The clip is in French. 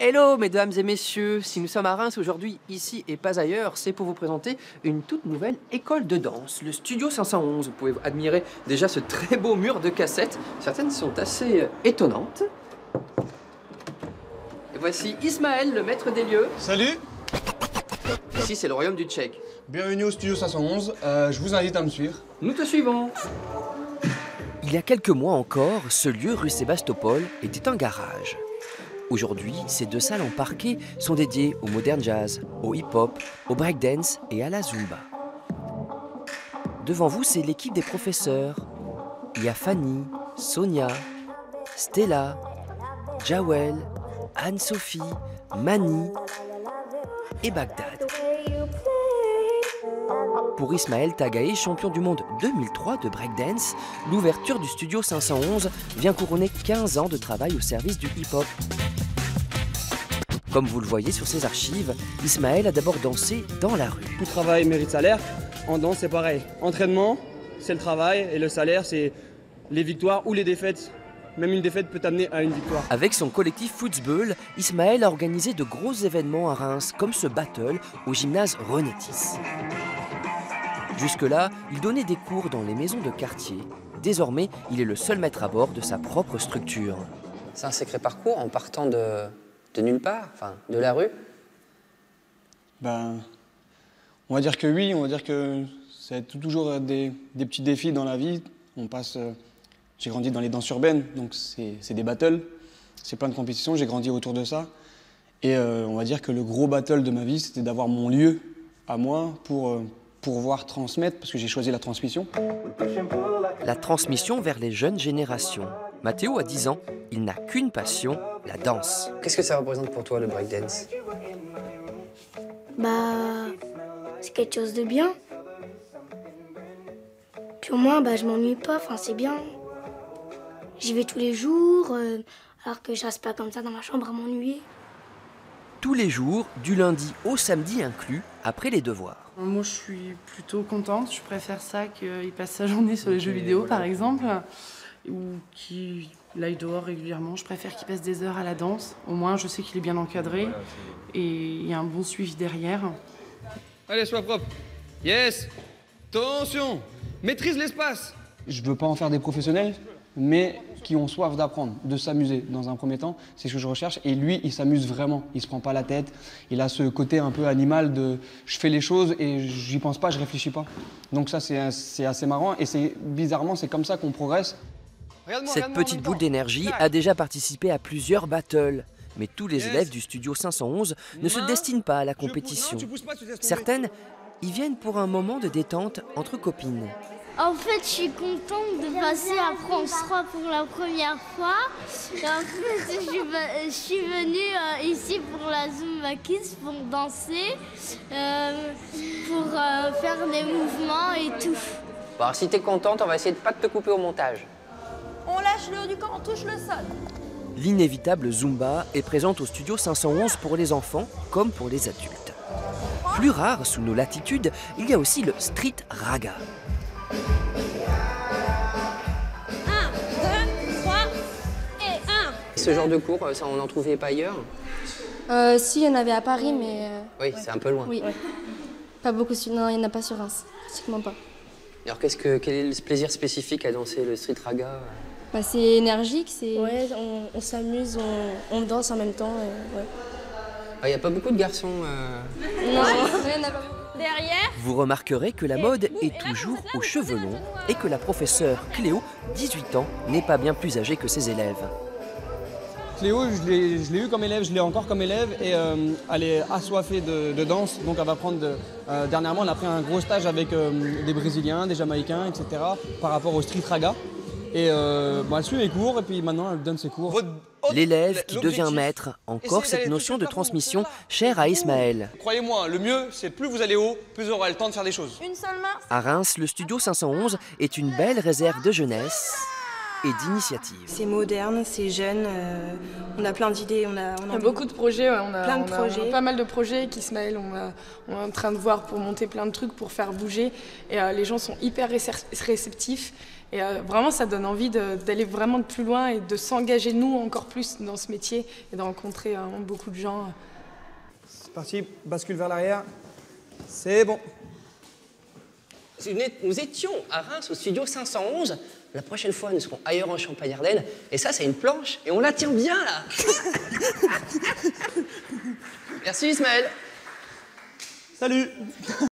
Hello mesdames et messieurs, si nous sommes à Reims aujourd'hui, ici et pas ailleurs, c'est pour vous présenter une toute nouvelle école de danse, le Studio 511. Vous pouvez admirer déjà ce très beau mur de cassettes, certaines sont assez étonnantes. Et voici Ismaël, le maître des lieux. Salut! Ici c'est le royaume du Tchèque. Bienvenue au Studio 511, je vous invite à me suivre. Nous te suivons. Il y a quelques mois encore, ce lieu rue Sébastopol était un garage. Aujourd'hui, ces deux salles en parquet sont dédiées au modern jazz, au hip-hop, au breakdance et à la zumba. Devant vous, c'est l'équipe des professeurs. Il y a Fanny, Sonia, Stella, Jawel, Anne-Sophie, Mani et Bagdad. Pour Ismaël Tagaé, champion du monde 2003 de breakdance, l'ouverture du Studio 511 vient couronner 15 ans de travail au service du hip-hop. Comme vous le voyez sur ses archives, Ismaël a d'abord dansé dans la rue. Tout travail mérite salaire, en danse c'est pareil. Entraînement, c'est le travail et le salaire c'est les victoires ou les défaites. Même une défaite peut amener à une victoire. Avec son collectif Football, Ismaël a organisé de gros événements à Reims, comme ce battle au gymnase Renétis. Jusque-là, il donnait des cours dans les maisons de quartier. Désormais, il est le seul maître à bord de sa propre structure. C'est un sacré parcours en partant de nulle part, enfin de la rue. Ben, on va dire que oui, on va dire que c'est toujours des petits défis dans la vie. On passe, j'ai grandi dans les danses urbaines, donc c'est des battles, c'est plein de compétitions, j'ai grandi autour de ça. Et on va dire que le gros battle de ma vie, c'était d'avoir mon lieu à moi pour pouvoir transmettre, parce que j'ai choisi la transmission. La transmission vers les jeunes générations. Mathéo a 10 ans, il n'a qu'une passion, la danse. Qu'est-ce que ça représente pour toi le breakdance? Bah, c'est quelque chose de bien. Puis au moins, je m'ennuie pas, enfin c'est bien. J'y vais tous les jours, alors que je reste pas comme ça dans ma chambre à m'ennuyer. Tous les jours, du lundi au samedi inclus, après les devoirs. Moi, je suis plutôt contente. Je préfère ça qu'il passe sa journée sur les jeux vidéo, par exemple, ou qu'il aille dehors régulièrement. Je préfère qu'il passe des heures à la danse. Au moins, je sais qu'il est bien encadré et il y a un bon suivi derrière. Allez, sois propre. Yes. Attention. Maîtrise l'espace. Je veux pas en faire des professionnels, mais qui ont soif d'apprendre, de s'amuser dans un premier temps, c'est ce que je recherche. Et lui, il s'amuse vraiment, il se prend pas la tête. Il a ce côté un peu animal de je fais les choses et j'y pense pas, je réfléchis pas. Donc ça, c'est assez marrant et bizarrement, c'est comme ça qu'on progresse. Cette petite boule d'énergie a déjà participé à plusieurs battles. Mais tous les élèves du Studio 511 ne se destinent pas à la compétition. Certaines y viennent pour un moment de détente entre copines. En fait, je suis contente de passer à France 3 pour la première fois. Et en fait, je suis venue ici pour la Zumba Kids, pour danser, pour faire des mouvements et tout. Bon, alors si t'es contente, on va essayer de pas te couper au montage. On lâche le haut du corps, on touche le sol. L'inévitable Zumba est présente au Studio 511 pour les enfants comme pour les adultes. Plus rare sous nos latitudes, il y a aussi le Street Raga. 1, 2, 3 et 1. Ce genre de cours, ça, on n'en trouvait pas ailleurs? Si, il y en avait à Paris, mais... Oui, c'est un peu loin. Oui, pas beaucoup. Non, il n'y en a pas sur Reims, pratiquement pas. Alors quel est le plaisir spécifique à danser le street raga? C'est énergique, c'est... Ouais, on s'amuse, on danse en même temps. Ouais. Il n'y a pas beaucoup de garçons. Non, il n'y en a pas beaucoup. Derrière. Vous remarquerez que la mode est toujours aux cheveux longs et que la professeure Cléo, 18 ans, n'est pas bien plus âgée que ses élèves. Cléo, je l'ai eu comme élève, je l'ai encore comme élève et elle est assoiffée de danse. Donc elle va prendre, dernièrement, elle a pris un gros stage avec des Brésiliens, des Jamaïcains, etc. par rapport au street raga. Et elle suit mes cours et puis maintenant elle donne ses cours. L'élève qui devient maître, encore cette notion de transmission chère à Ismaël. Croyez-moi, le mieux, c'est plus vous allez haut, plus vous aurez le temps de faire des choses. Une seule main. À Reims, le Studio 511 est une belle réserve de jeunesse et d'initiative. C'est moderne, c'est jeune, on a plein d'idées. On a beaucoup de projets, on a pas mal de projets qu'Ismaël, on est en train de voir pour monter plein de trucs, pour faire bouger. Et les gens sont hyper réceptifs. Et vraiment, ça donne envie d'aller vraiment de plus loin et de s'engager, nous, encore plus dans ce métier et de rencontrer vraiment beaucoup de gens. C'est parti, bascule vers l'arrière. C'est bon. Nous étions à Reims au studio 511. La prochaine fois, nous serons ailleurs en Champagne-Ardenne. Et ça, c'est une planche. Et on la tient bien, là. Merci, Ismaël. Salut.